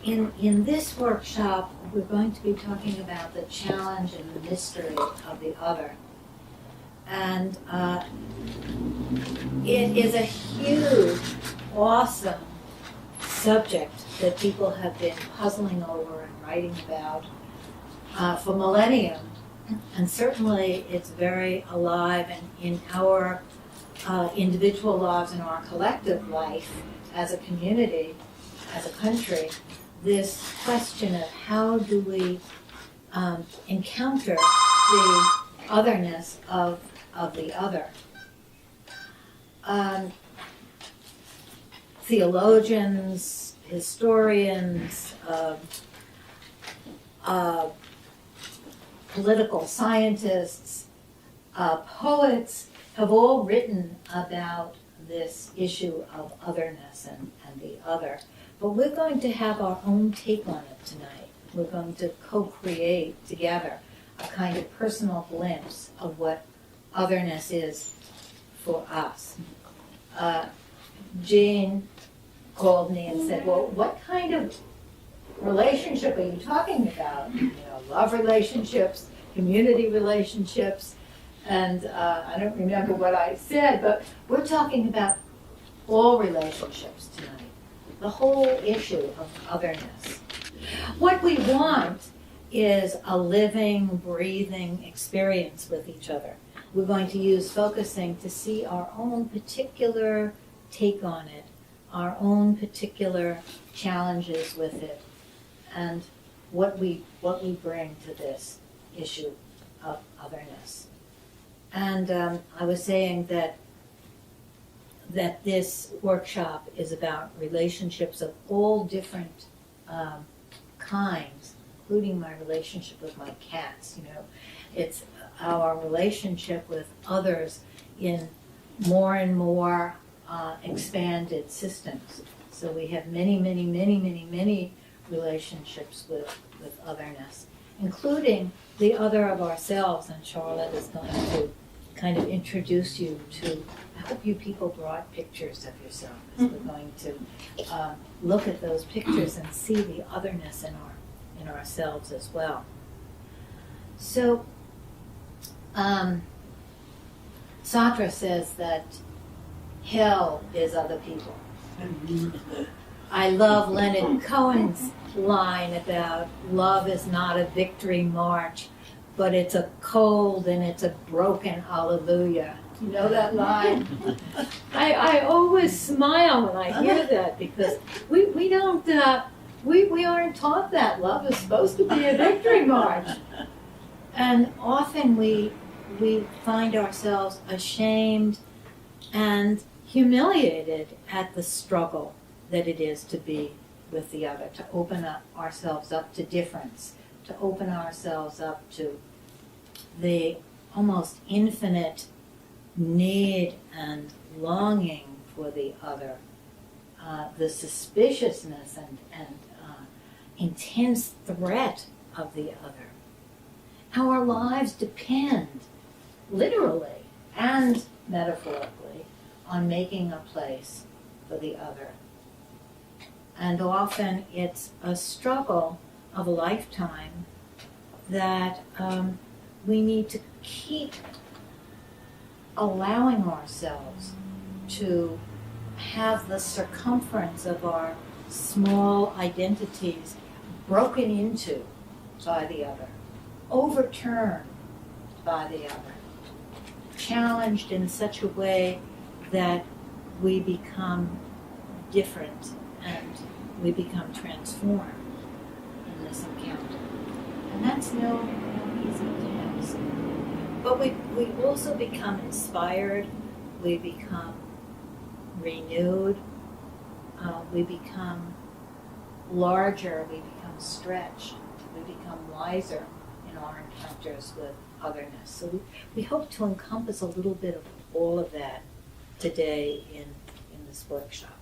in this workshop, we're going to be talking about the challenge and the mystery of the other. And it is a huge, awesome subject that people have been puzzling over and writing about for millennia. And certainly it's very alive in our individual lives and our collective life as a community, as a country. This question of how do we encounter the otherness of the other. Theologians, historians, political scientists, poets have all written about this issue of otherness and the other. But we're going to have our own take on it tonight. We're going to co-create together a kind of personal glimpse of what otherness is for us. Jean called me and said, well, what kind of relationship are you talking about? You know, love relationships, community relationships, and I don't remember what I said, but we're talking about all relationships tonight. The whole issue of otherness. What we want is a living, breathing experience with each other. We're going to use focusing to see our own particular take on it, our own particular challenges with it, and what we bring to this issue of otherness. And I was saying that this workshop is about relationships of all different kinds, including my relationship with my cats. You know, it's our relationship with others in more and more expanded systems. So we have many, many, many, many, many relationships with otherness, including the other of ourselves. And Charlotte is going to kind of introduce you to, I hope you people brought pictures of yourself, because we're going to look at those pictures and see the otherness in ourselves as well. So, Sartre says that hell is other people. I love Leonard Cohen's line about love is not a victory march, but it's a cold and it's a broken hallelujah. You know that line? I always smile when I hear that, because we don't we aren't taught that love is supposed to be a victory march, and often we find ourselves ashamed and humiliated at the struggle that it is to be with the other, to open up ourselves up to difference, to open ourselves up to the almost infinite need and longing for the other, the suspiciousness and intense threat of the other. How our lives depend, literally and metaphorically, on making a place for the other. And often it's a struggle of a lifetime that we need to keep allowing ourselves to have the circumference of our small identities broken into by the other, overturned by the other, challenged in such a way that we become different and we become transformed in this encounter. And that's no easy task. But we also become inspired, we become renewed, we become larger, we become stretched, we become wiser in our encounters with otherness. So we hope to encompass a little bit of all of that today in this workshop.